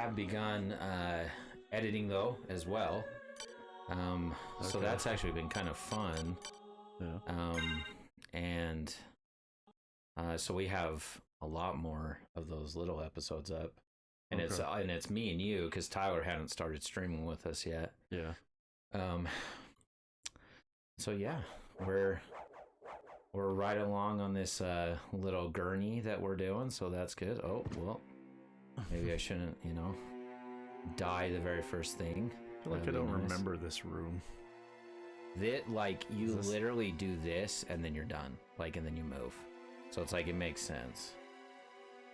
have begun editing though as well. So that's actually been kind of fun. Yeah. And so we have a lot more of those little episodes up, and it's me and you because Tyler hadn't started streaming with us yet. Yeah. So yeah, we're right along on this little gurney that we're doing, so that's good. Oh well, maybe I shouldn't, die the very first thing. I feel like I don't remember this room. You literally do this and then you're done, and then you move. So it's like it makes sense.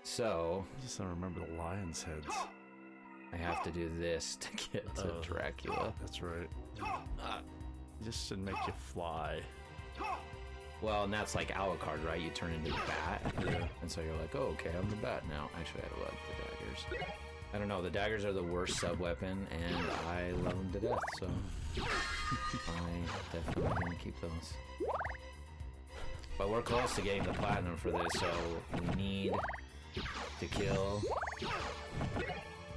So I just don't remember the lion's heads. I have to do this to get to Dracula. That's right. Just should make you fly. Well, and that's like Alucard, right? You turn into the bat. Yeah. And so you're like, oh, okay, I'm the bat now. Actually, I love the daggers. I don't know, the daggers are the worst sub-weapon, and I love them to death, so I definitely want to keep those. But we're close to getting the platinum for this, so we need to kill...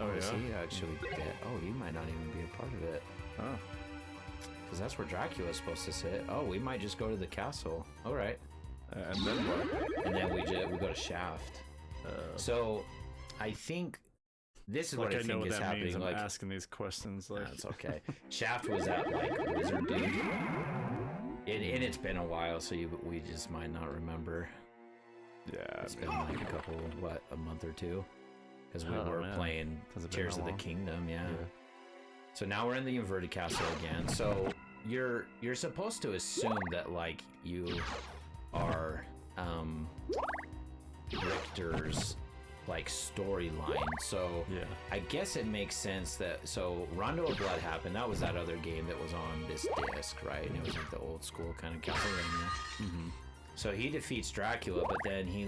Oh, Is yeah? he actually dead? Oh, he might not even be a part of it. Oh. Because that's where Dracula's supposed to sit. Oh, we might just go to the castle. All right. And then what? And then we go to Shaft. So, I think... This is what I think is happening. Means. I'm asking these questions. That's okay. Shaft was at Wizard Dude, and it's been a while, so we just might not remember. Yeah, it's been like a month or two, because we were playing Tears of the Kingdom. Yeah. So now we're in the inverted castle again. So you're supposed to assume that you are Richter's storyline, so yeah. I guess it makes sense that Rondo of Blood happened. That was that other game that was on this disc, right? And it was like the old school kind of Castlevania. Mm-hmm. So he defeats Dracula, but then he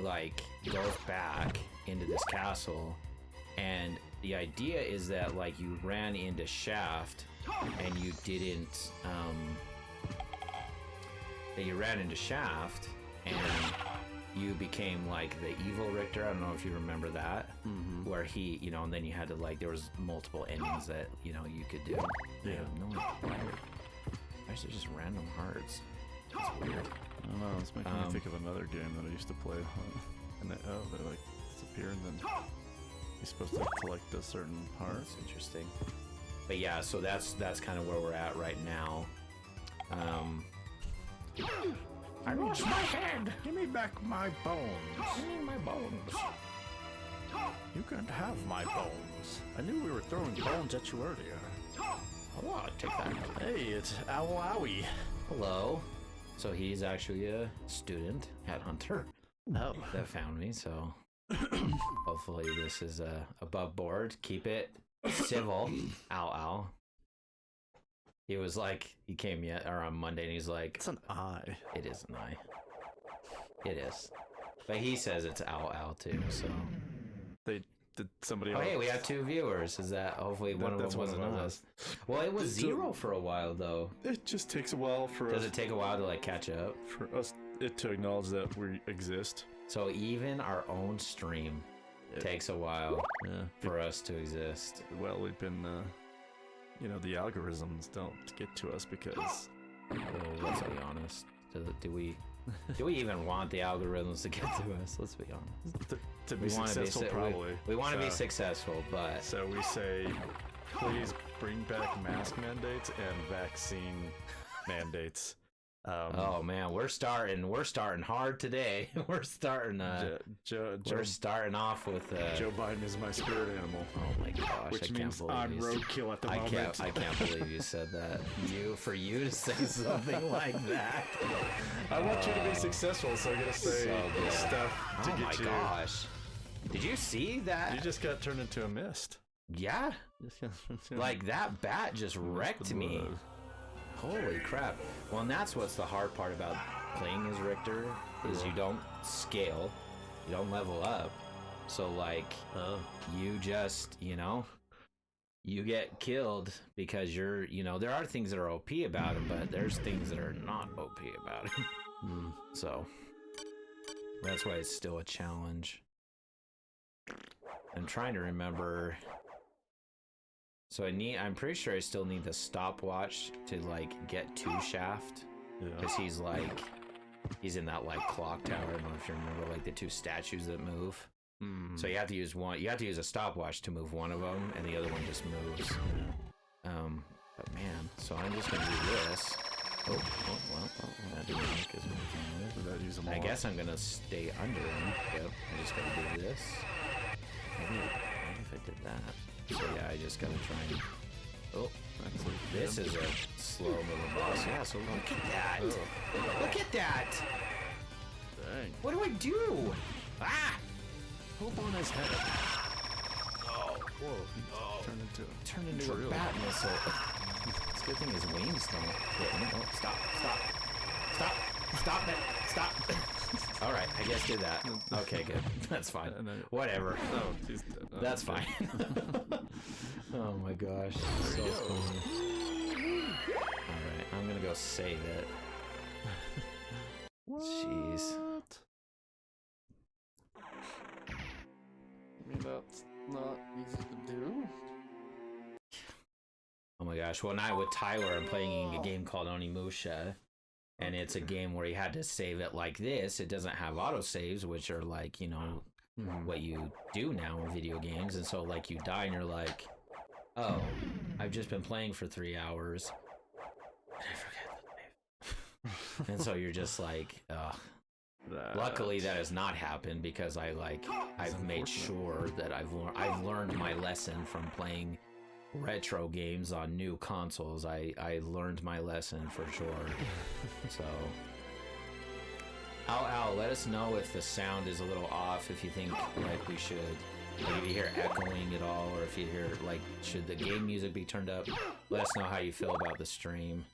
goes back into this castle, and the idea is that you ran into Shaft and you didn't and you became the evil Richter. I don't know if you remember that, where he, and then you had to there was multiple endings that you could do. Yeah. No, why is there just random hearts? That's weird. I don't know. It's making me think of another game that I used to play, and they disappear, and then you're supposed to collect a certain heart. That's interesting. But yeah, so that's kind of where we're at right now. I lost my head! Give me back my bones! Give me my bones! You can't have my bones. I knew we were throwing bones at you earlier. Oh, I'll take that. Hey, it's Owl Owie. Hello. So he's actually a student headhunter. Oh. That found me, so hopefully this is above board. Keep it civil. Ow. He was he came on Monday and he's like... It's an eye. It is an eye. It is. But he says it's ow too, so... Did somebody else... Oh, hey, we have 2 viewers. Is that... Hopefully one of them wasn't us. Well, it was 0 for a while, though. It just takes a while for us... Does it take a while to, catch up? For us to acknowledge that we exist. So even our own stream takes a while for us to exist. Well, we've been... the algorithms don't get to us because... let's be honest. Do we even want the algorithms to get to us? Let's be honest. To be successful, probably. We want to be successful, but... So we say, please bring back mask mandates and vaccine mandates. Oh man, we're starting hard today. We're starting off with Joe Biden is my spirit animal. Oh my gosh, which means I'm roadkill at the moment. I can't believe you said that. For you to say something like that. I want you to be successful, so I gotta say stuff to get you. Oh my gosh. Did you see that? You just got turned into a mist. Yeah. That bat just wrecked me. Holy crap. Well, and that's what's the hard part about playing as Richter, is you don't scale, you don't level up. So, you just, you get killed because you're, there are things that are OP about him, but there's things that are not OP about him. So, that's why it's still a challenge. I'm trying to remember So I'm pretty sure I still need the stopwatch to like get to Shaft. Because he's in that like clock tower. I don't know if you remember like the two statues that move. So you have to use one. You have to use a stopwatch to move one of them, and the other one just moves. But man, so I'm just gonna do this. Well, that didn't make as much noise. I guess I'm gonna stay under him. Yep, I just gotta do this. Maybe if I did that. So yeah, I just gotta try and. Oh, this is a slow moving boss. Yeah, so look at that. Look at that. Dang. What do I do? Ah! Hope on his head. Oh, whoa. Turned into a bat missile. It's a good thing his wings don't hit him. Oh, stop it. Stop. All right, I guess do that. Okay, good. That's fine. Whatever. That's fine. Oh my gosh. So funny. Alright, I'm gonna go save it. Jeez. I mean, that's not easy to do. Oh my gosh. Well, now with Tyler, I'm playing a game called Onimusha. And it's a game where you had to save it like this. It doesn't have autosaves, which are like, you know, what you do now in video games. And so, like, you die and you're like, oh, I've just been playing for 3 hours. And I forget the save. And so you're just like, ugh. Luckily, that has not happened because I've made sure that I've learned my lesson from playing retro games on new consoles. I learned my lesson for sure. So Al, let us know if the sound is a little off, if you think like we should, like if you hear echoing at all, or if you hear like, should the game music be turned up? Let us know how you feel about the stream,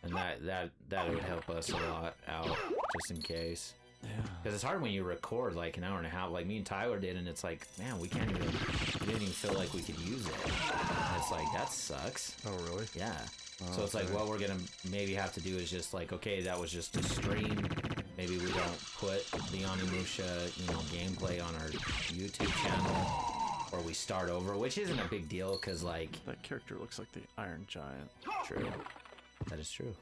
and that would help us a lot out, just in case. Yeah, because it's hard when you record like an hour and a half, like me and Tyler did, and it's like, man, we didn't even feel like we could use it. And it's like, that sucks. Oh, really? Yeah. So it's like, what we're gonna maybe have to do is just like, okay, that was just a stream. Maybe we don't put the Onimusha, gameplay on our YouTube channel, or we start over, which isn't a big deal, because like that character looks like the Iron Giant. True. That is true.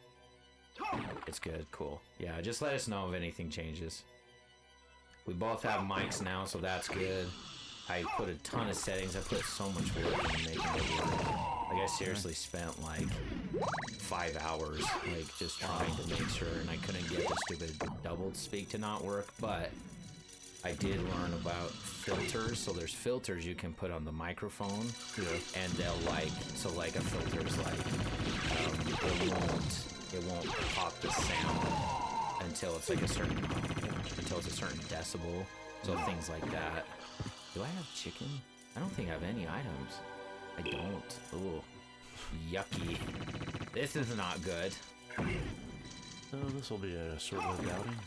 It's good. Cool. Yeah, just let us know if anything changes. We both have mics now, so that's good. I put a ton of settings. I put so much work in making it work. Like, I seriously spent like 5 hours like just trying to make sure, and I couldn't get the stupid double speak to not work, but I did learn about filters. So there's filters you can put on the microphone, and they'll like, so like a filter's like, it won't pop the sound until it's like a certain decibel. So things like that. Do I have chicken? I don't think I have any items. I don't. Ooh, yucky. This is not good. Oh, this will be a short-lived outing.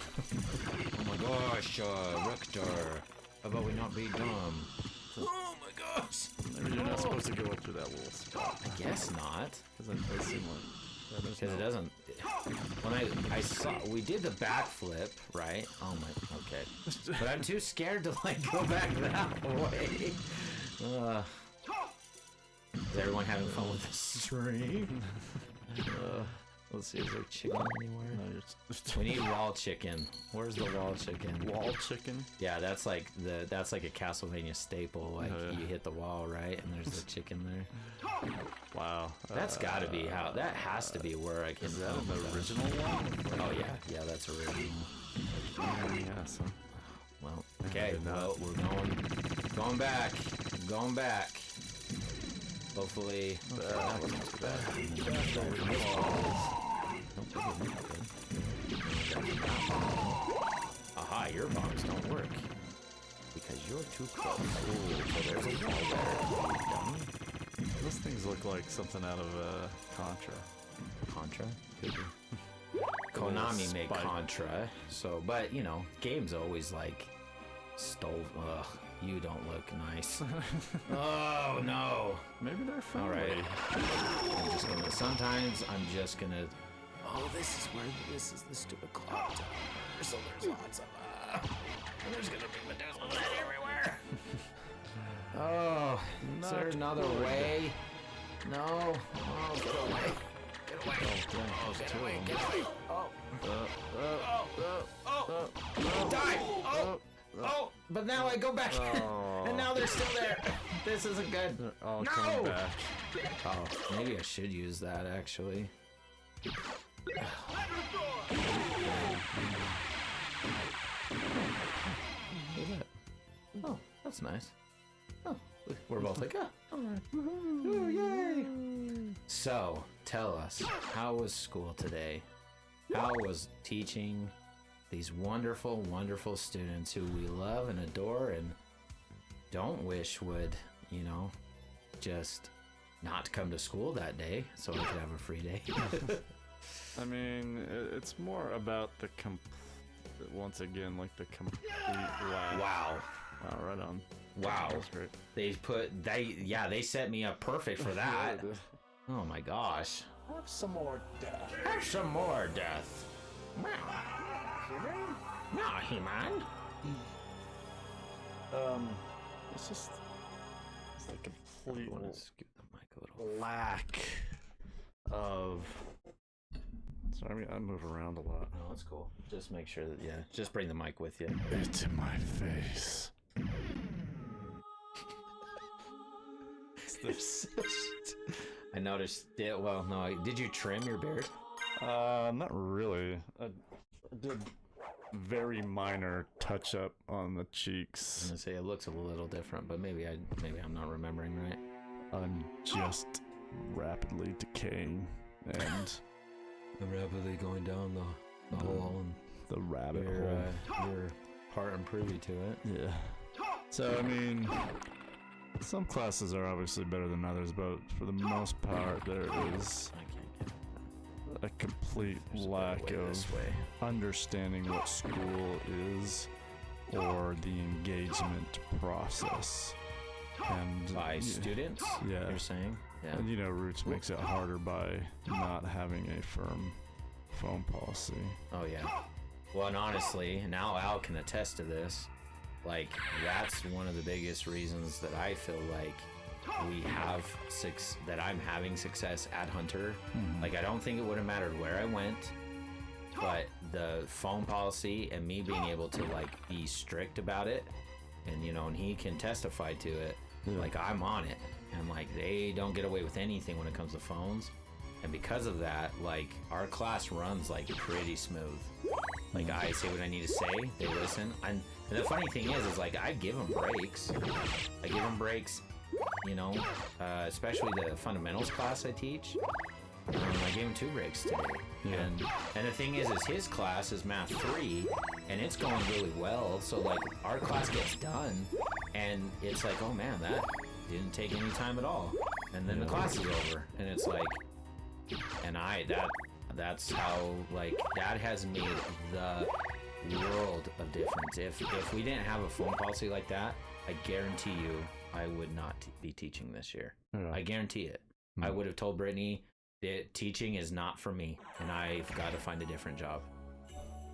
Oh my gosh, Richter. How about we not be dumb? Oh my gosh. Maybe you're not supposed to go up to that little spot. I guess not. Because it does seem like... Because it doesn't. When I saw, we did the backflip, right? Oh my, okay. But I'm too scared to like go back that way. Is everyone having fun with the stream? Let's see, is there chicken anywhere? No, we need wall chicken. Where's the wall chicken? Wall chicken? Yeah, that's like a Castlevania staple. Like you hit the wall, right, and there's the chicken there. Wow, that's got to be how. That has to be where I can. Is that the original one? Oh yeah, that's original. Yeah. So. Well, okay. Well, we're going back. Hopefully, that wasn't too bad. Aha, your bombs don't work because you're too close. Ooh, so there's a wall there. Dummy. Those things look like something out of Contra. Contra? Could be. Konami made Contra, so, but games always like stole. Ugh, you don't look nice. Oh no. Maybe they're fun. All right. Sometimes I'm just gonna. Oh, this is the stupid clock tower. So there's lots of and there's gonna be Medusa everywhere. Oh, is there another way? No. Oh, get away. Get away. Oh, get away. Get away. Oh. Die. Oh. But now I go back. And now they're still there. This isn't good. They're all coming back. Oh, maybe I should use that actually. Oh, that's nice. Oh, we're both like, alright. Oh, yay! So, tell us, how was school today? How was teaching these wonderful, wonderful students who we love and adore and don't wish would, you know, just not come to school that day so I could have a free day? I mean, it's more about the once again, like the complete lack. Wow. Wow, right on. Wow. That's great. They set me up perfect for that. Oh my gosh. Have some more death. Have some more death. No, He-Man. It's just the complete I want to scoot the mic a little. lack of. Sorry, I move around a lot. Oh, that's cool. Just make sure that, just bring the mic with you. It's in my face. I noticed it. Well, no, did you trim your beard? Not really. I did very minor touch up on the I was cheeks. gonna say it looks a little different, but maybe I'm not remembering right. I'm just rapidly decaying, and I'm rapidly going down the hole, and the rabbit hole. you're part and privy to it. Yeah. So I mean, some classes are obviously better than others, but for the most part, there is I can't get a complete lack way of this way. understanding what school is or the engagement process. And By students? yeah. You're saying? Yeah. And you know, Roots makes it harder by not having a firm phone policy. Oh yeah. Well, and honestly, now Al can attest to this. Like, that's one of the biggest reasons that I feel like that I'm having success at Hunter. Like, I don't think it would have mattered where I went, but the phone policy and me being able to like be strict about it, and you know, and he can testify to it. Yeah. Like, I'm on it, and like they don't get away with anything when it comes to phones. And because of that, like, our class runs like pretty smooth. Like, I say what I need to say, they listen. And the funny thing is like, I give them breaks. You know, especially the fundamentals class I teach. I gave him 2 breaks today. Yeah. And the thing is his class is math 3, and it's going really well. So like, our class gets done, and it's like, oh man, that didn't take any time at all. And then the class is over, and it's like, and that's how, like, that has made the world of difference. If we didn't have a phone policy like that, I guarantee you I would not be teaching this year. Yeah. I guarantee it. I would have told Brittany that teaching is not for me, and I've got to find a different job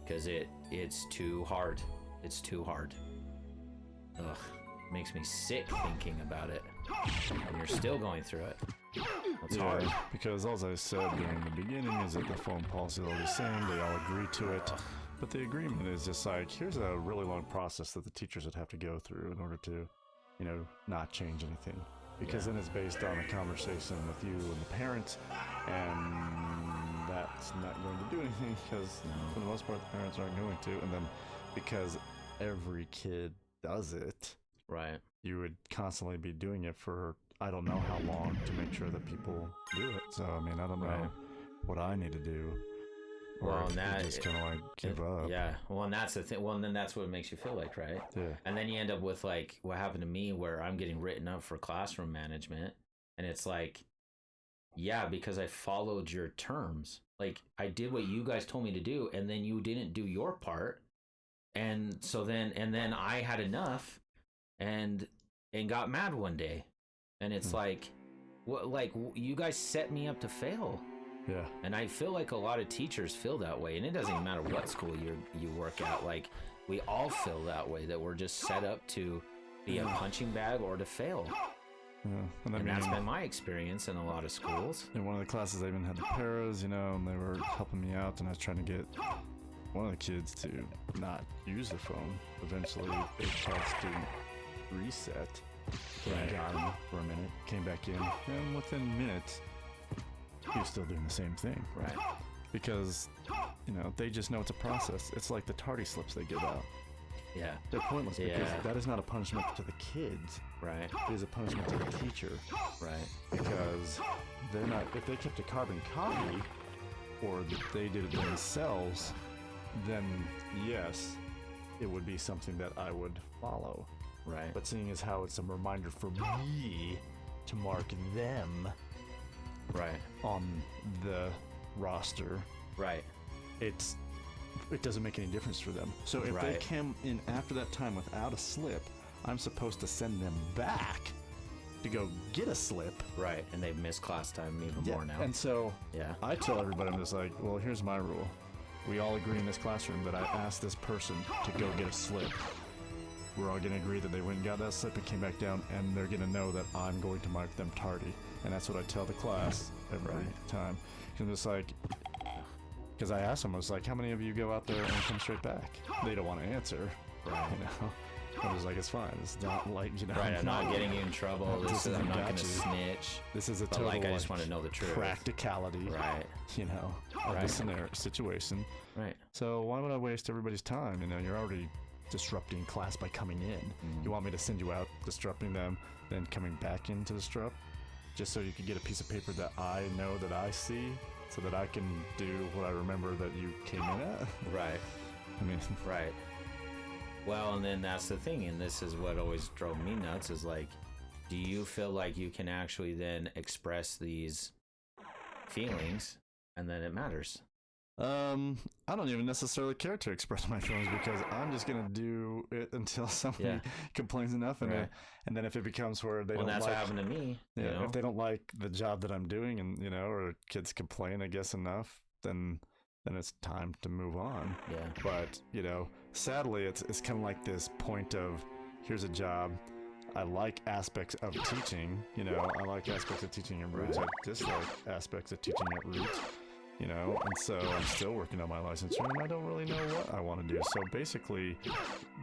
because it's too hard. It's too hard. Ugh, makes me sick thinking about it. And you're still going through it. That's hard. Because as I said during the beginning is that the phone policy is all the same, they all agree to it. But the agreement is just like, here's a really long process that the teachers would have to go through in order to, you know, not change anything. Because then it's based on a conversation with you and the parents, and that's not going to do anything because for the most part the parents aren't going to. And then because every kid does it, Right. you would constantly be doing it for I don't know how long to make sure that people do it. So I mean, I don't know what I need to do. Or Well, and that just kind of like give up. Yeah. Well, and that's the thing. Well, and then that's what it makes you feel like, right? Yeah. And then you end up with like what happened to me, where I'm getting written up for classroom management, and it's like, yeah, because I followed your terms. Like, I did what you guys told me to do, and then you didn't do your part, and so then I had enough, and got mad one day, and it's like, what? Like, you guys set me up to fail. Yeah. And I feel like a lot of teachers feel that way, and it doesn't even matter what school you work at. Like, we all feel that way, that we're just set up to be a punching bag or to fail. Yeah. And I And mean, that's been my experience in a lot of schools. in one of the classes, I even had the paras, you know, and they were helping me out, and I was trying to get one of the kids to not use the phone. Eventually, they had student reset. I got him for a minute, came back in, and within minutes, he was still doing the same thing. Right. Because, you know, they just know it's a process. It's like the tardy slips they give out. Yeah. They're pointless because Yeah. that is not a punishment to the kids. Right. It is a punishment to the teacher. Right. Because they're not, if they kept a carbon copy, or they did it themselves, then yes, it would be something that I would follow. Right. But seeing as how it's a reminder for me to mark them Right. on the roster, Right. it doesn't make any difference for them. So if they Right. came in after that time without a slip, I'm supposed to send them back to go get a slip. Right. And they've missed class time even more now. And so Yeah. I tell everybody, I'm just like, well, here's my rule. We all agree in this classroom that I asked this person to go get a slip. We're all going to agree that they went and got that slip and came back down, and they're going to know that I'm going to mark them tardy. And that's what I tell the class every time. I'm just like, because I asked them, I was like, how many of you go out there and come straight back? They don't want to answer. Right. You know? I was like, it's fine. It's not like, you know. Right. I'm not getting you in trouble. I'm not going to gotcha. snitch. This is a But total, like, I just want to know the truth. practicality, Right. you know, of the Right. scenario, situation. Right. So why would I waste everybody's time? You know, you're already disrupting class by coming in. You want me to send you out, disrupting them, then coming back in to disrupt, just so you can get a piece of paper that I know that I see, so that I can do what I remember that you came in at? Right. I mean, Right. Well, and then that's the thing, and this is what always drove me nuts, is like, do you feel like you can actually then express these feelings and then it matters? I don't even necessarily care to express my feelings because I'm just gonna do it until somebody Yeah. complains enough, and Right. and then if it becomes where they Well, don't that's like, what happened to me. yeah, You know? if they don't like the job that I'm doing, and you know, or kids complain, I guess enough, then it's time to move on. Yeah. But you know, sadly, it's kind of like this point of, here's a job. I like aspects of teaching. You know, I like aspects of teaching at Roots. I dislike aspects of teaching at Roots. You know, and so I'm still working on my licensure, and I don't really know what I want to do. So basically,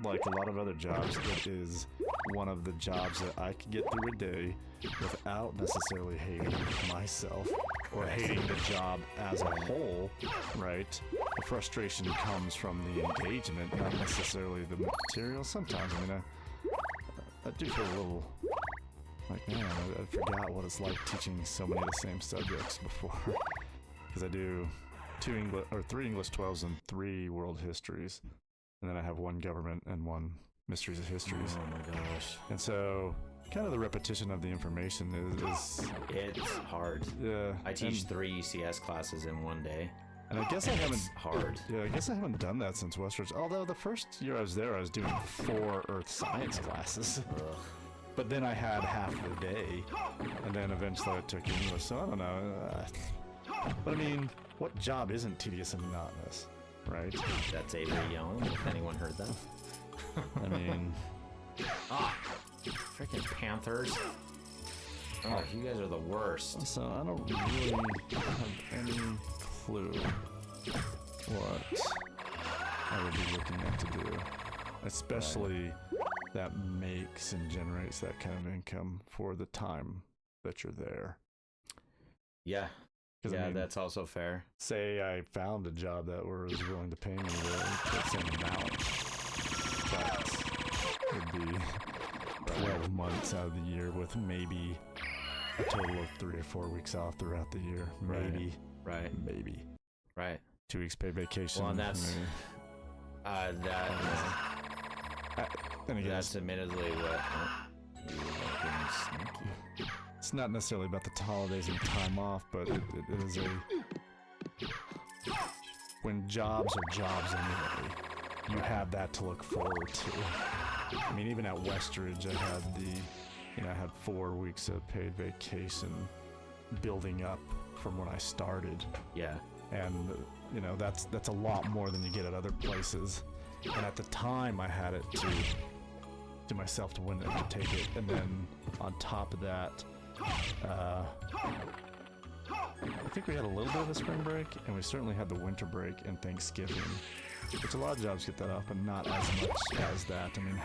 like a lot of other jobs, it is one of the jobs that I could get through a day without necessarily hating myself or hating the job as a whole, right? The frustration comes from the engagement, not necessarily the material. Sometimes, I mean, I do feel a little like, man, I forgot what it's like teaching so many of the same subjects before. Because I do 3 English 12s and 3 world histories, and then I have 1 government and 1 mysteries of histories. Oh my gosh. And so, kind of the repetition of the information is It's hard. yeah. I teach and, 3 ECS classes in one day. and I guess I haven't. It's hard. Yeah, I guess I haven't done that since Westridge. Although the first year I was there, I was doing 4 Earth Science classes. Ugh. But then I had half the day, and then eventually I took English. So I don't know. But I mean, what job isn't tedious and monotonous, right? That's Avery yelling, if anyone heard that. I mean, Freaking Panthers. Oh, you guys are the worst. so I don't really have any clue what I would be looking at to do, especially that makes and generates that kind of income for the time that you're there. Yeah. 'Cause, I Yeah, mean, that's also fair. say I found a job that was willing to pay me the same amount, that would be 12 months out of the year with maybe a total of 3 or 4 weeks off throughout the year. Maybe. Right. Maybe. Right. 2 weeks paid vacation. Well, and that's maybe. And again, that's admittedly what you are being sneaky. it's not necessarily about the holidays and time off, but it is a... When jobs are jobs anyway, you have that to look forward to. I mean, even at Westridge, I had 4 weeks of paid vacation building up from when I started. Yeah. And, you know, that's a lot more than you get at other places. And at the time, I had it to to myself to when I could take it. And then on top of that, I think we had a little bit of a spring break, and we certainly had the winter break and Thanksgiving, which a lot of jobs get that off, but not as much as that. I mean,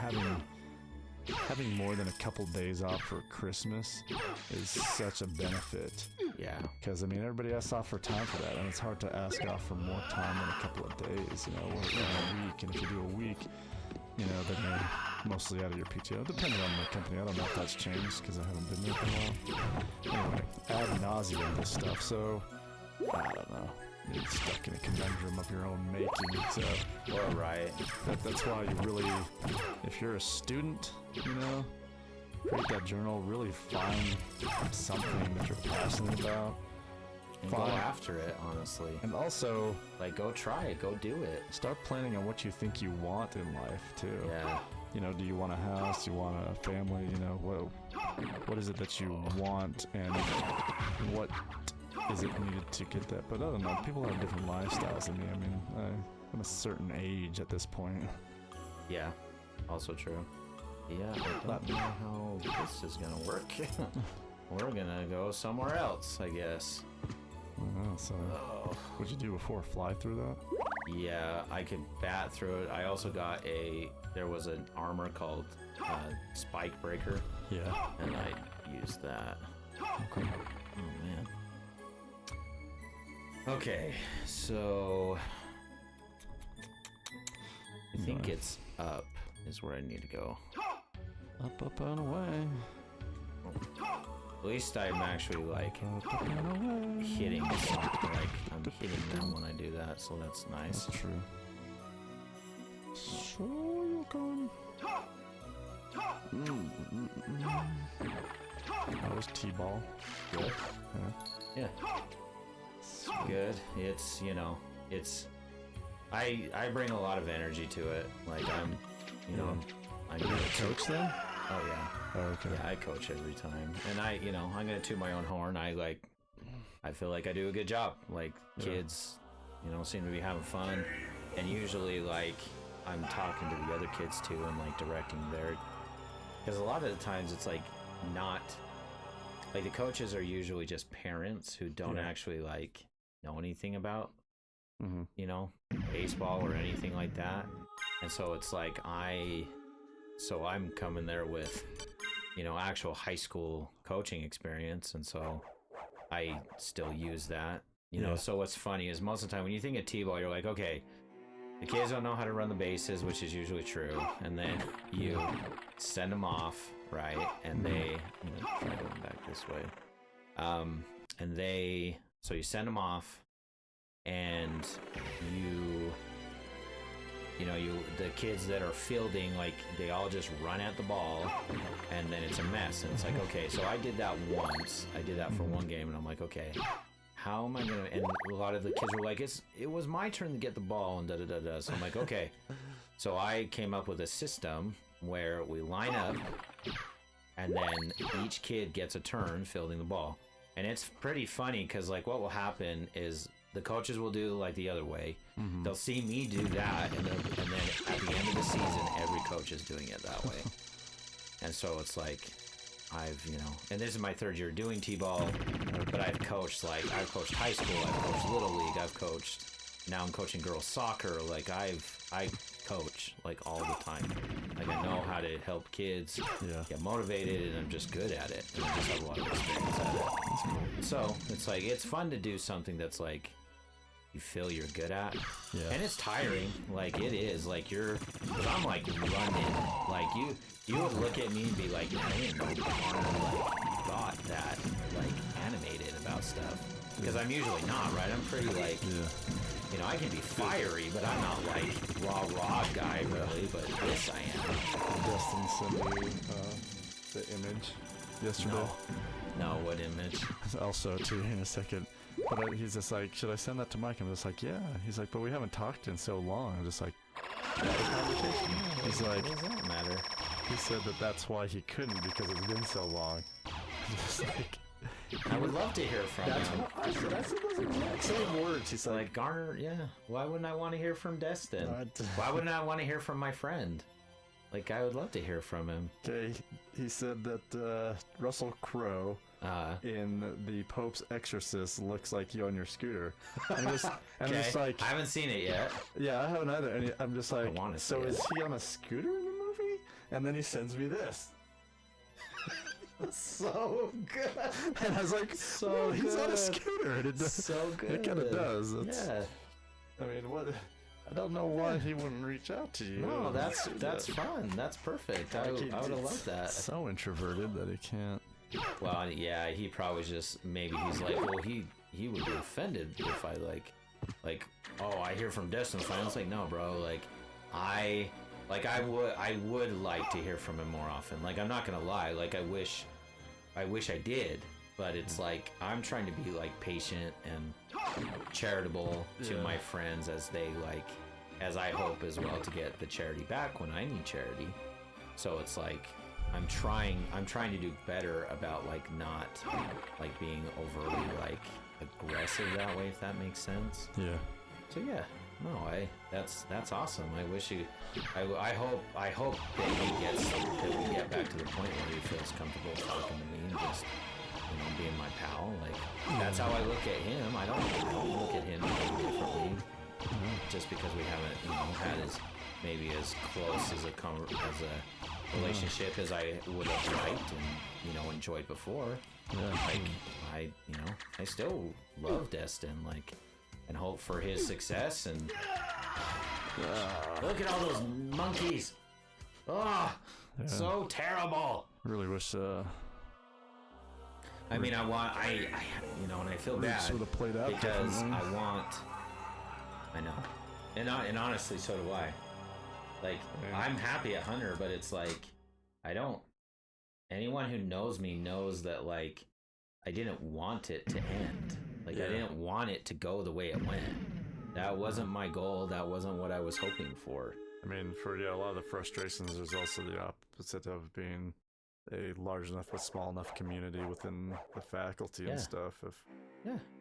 having more than a couple days off for Christmas is such a benefit. Yeah. Because, I mean, everybody asks off for time for that, and it's hard to ask off for more time than a couple of days, you know, or a week. And if you do a week, you know, then you're mostly out of your PTO. Depending on the company. I don't know if that's changed because I haven't been there for a while. Anyway, ad nauseum this stuff, so I don't know. You're stuck in a conundrum of your own making, so... Well, right. That's why you really, if you're a student, you know, create that journal, really find something that you're passionate about. And go after it, honestly. And also... Like, go try it, go do it. Start planning on what you think you want in life, too. Yeah. You know, do you want a house? Do you want a family? You know, what is it that you want, and what is it needed to get that? But I don't know, people have different lifestyles than me. I mean, I'm a certain age at this point. Yeah, also true. Yeah, I don't know how this is gonna work. We're gonna go somewhere else, I guess. So, what'd you do before? Fly through that? Yeah, I could bat through it. I also got there was an armor called Spike Breaker. Yeah. And I used that. Okay. Oh, man. Okay, so I think it's up is where I need to go. Up and away. At least I'm actually like hitting something. Like I'm hitting them when I do that, so that's nice. That's true. So you can. That was T-ball. Good. Yeah. Good. It's, you know, it's I bring a lot of energy to it. Like I'm, you know, I'm gonna coach then. Oh yeah. Oh, okay. Yeah, I coach every time, and I'm gonna toot my own horn. I feel like I do a good job. Like kids, seem to be having fun, and usually like I'm talking to the other kids too, and like directing their. Because a lot of the times it's like not like the coaches are usually just parents who don't actually like know anything about baseball or anything like that, and so it's like I'm coming there with actual high school coaching experience, and so I still use that. So what's funny is most of the time when you think of T-ball, you're like, okay, the kids don't know how to run the bases, which is usually true, and then you send them off, right? And I'm gonna try going back this way. So you send them off, and the kids that are fielding, like they all just run at the ball, and then it's a mess. And it's like, okay, so I did that once. I did that for one game, and I'm like, okay, how am I gonna? And a lot of the kids were like, it was my turn to get the ball, and da da da da. So I'm like, okay. So I came up with a system where we line up, and then each kid gets a turn fielding the ball. And it's pretty funny because like what will happen is the coaches will do like the other way. They'll see me do that, and then at the end of the season, every coach is doing it that way. And so it's like and this is my third year doing T-ball, but I've coached high school, I've coached Little League, now I'm coaching girls soccer. Like I coach like all the time. Like I know how to help kids get motivated, and I'm just good at it. And I just have a lot of experience at it. That's cool. So it's like it's fun to do something that's like you feel you're good at, and it's tiring. Like it is. Like because I'm like running. Like you would look at me and be like, man, I didn't know Arnold like got that like animated about stuff. Because I'm usually not, right? I'm pretty like. I can be fiery, but I'm not like raw guy really, but this I am. Destin sent you the image yesterday. No, what image? I'll show it to you in a second. But he's just like, should I send that to Mike? I'm just like, yeah. He's like, but we haven't talked in so long. I'm just like, conversation. He's like, what does that matter? He said that's why he couldn't because it's been so long. Just like. I would love to hear from him. That's those exact same words. He's like Garner, yeah. Why wouldn't I want to hear from Destin? Why wouldn't I want to hear from my friend? Like, I would love to hear from him. Okay, he said that Russell Crowe in The Pope's Exorcist looks like you on your scooter. I'm just like, I haven't seen it yet. yeah, I haven't either. And I'm just like, so is he on a scooter in the movie? And then he sends me this. So good. And I was like, so he's on a scooter. And it does, so good. It kind of does. Yeah. I mean, what? I don't know why he wouldn't reach out to you. No, that's fun. That's perfect. I would have loved that. So introverted that he can't. Well, yeah, he probably just, maybe he's like, well, he would be offended if I like, oh, I hear from Destin Finals. Like, no, bro, like, I would like to hear from him more often. Like, I'm not gonna lie, like, I wish I did, but it's like, I'm trying to be like patient and charitable to my friends as I hope as well to get the charity back when I need charity. So it's like, I'm trying to do better about like not like being overly like aggressive that way, if that makes sense. Yeah. So yeah, no, that's awesome. I wish you, I hope that we get back to the point where he feels comfortable talking to me and just, you know, being my pal. Like, that's how I look at him. I don't look at him any differently. Just because we haven't, you know, had maybe as close as a relationship as I would have liked and, you know, enjoyed before. Yeah. Like, I still love Destin, like, and hope for his success. And look at all those monkeys. Oh, so terrible. Really wish. I mean, I you know, and I feel bad would have played out because I know, and honestly, so do I. Like, I'm happy at Hunter, but it's like, anyone who knows me knows that, like, I didn't want it to end. Like, I didn't want it to go the way it went. That wasn't my goal. That wasn't what I was hoping for. I mean, for a lot of the frustrations, there's also the opposite of being a large enough but small enough community within the faculty and stuff.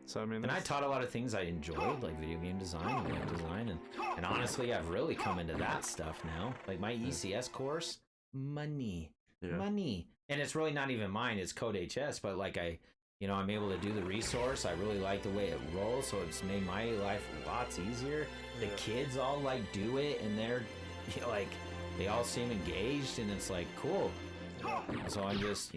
So I mean, and I taught a lot of things I enjoyed, like video game design and web design, and honestly, I've really come into that stuff now. Like my ECS course, money, and it's really not even mine. It's Code HS, but like I'm able to do the resource. I really like the way it rolls, so it's made my life lots easier. The kids all like do it, and they're like, they all seem engaged, and it's like cool. So I'm just,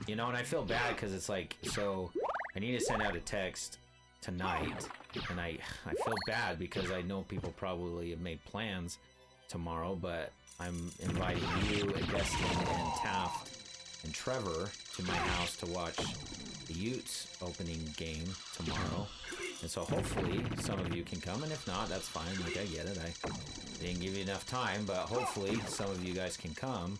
and I feel bad because it's like, so I need to send out a text tonight, and I feel bad because I know people probably have made plans tomorrow, but I'm inviting you and Destin and Taft and Trevor to my house to watch the Utes opening game tomorrow. And so hopefully some of you can come, and if not, that's fine. Like, I get it. I didn't give you enough time, but hopefully some of you guys can come.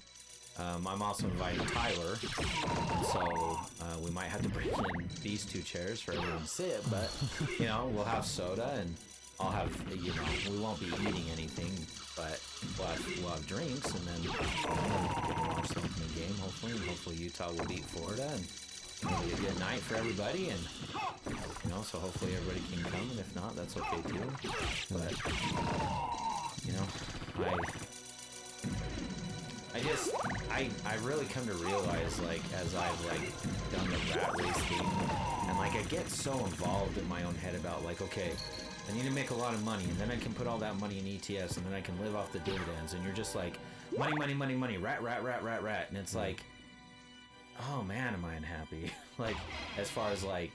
I'm also inviting Tyler, and so we might have to bring in these two chairs for everyone to sit, but, we'll have soda, and I'll have, we won't be eating anything, but we'll have drinks, and then we can watch the opening game, hopefully, and hopefully Utah will beat Florida, and it'll be a good night for everybody, and, so hopefully everybody can come, and if not, that's okay too, but, I really come to realize, like, as I've, like, done the rat race thing, and, like, I get so involved in my own head about, like, okay, I need to make a lot of money, and then I can put all that money in ETS, and then I can live off the dividends, and you're just like, money, money, money, money, rat, and it's like, oh man, am I unhappy. Like, as far as, like,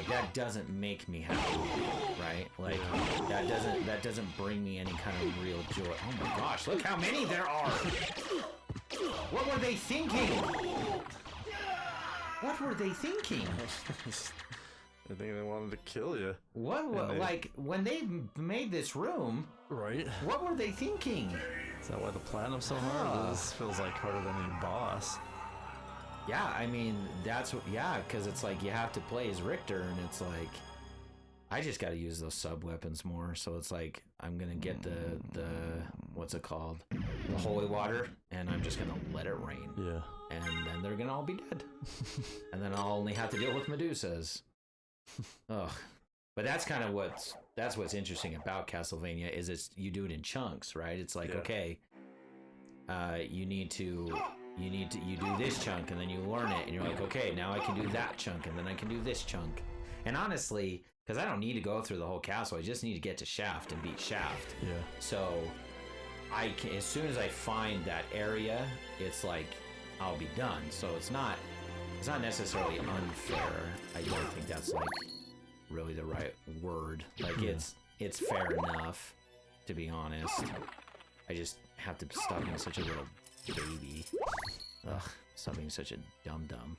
that doesn't make me happy, right? Like, that doesn't bring me any kind of real joy. Oh my gosh, look how many there are! What were they thinking? What were they thinking? I think they wanted to kill you. Like, when they made this room, right? What were they thinking? Is that why the plan was so hard? This feels like harder than any boss. Yeah, I mean, because it's like you have to play as Richter, and it's like, I just got to use those sub weapons more. So it's like, I'm going to get the what's it called? The holy water, and I'm just going to let it rain. Yeah. And then they're going to all be dead. And then I'll only have to deal with Medusas. Ugh. But that's kind of what's interesting about Castlevania is you do it in chunks, right? It's like, okay, you do this chunk and then you learn it and you're like, okay, now I can do that chunk and then I can do this chunk. And honestly, because I don't need to go through the whole castle, I just need to get to Shaft and beat Shaft. Yeah. So I can, as soon as I find that area, it's like I'll be done. So it's not necessarily unfair. I don't think that's like really the right word. Like it's fair enough, to be honest. I just have to stop being such a little baby. Ugh, stop being such a dum-dum.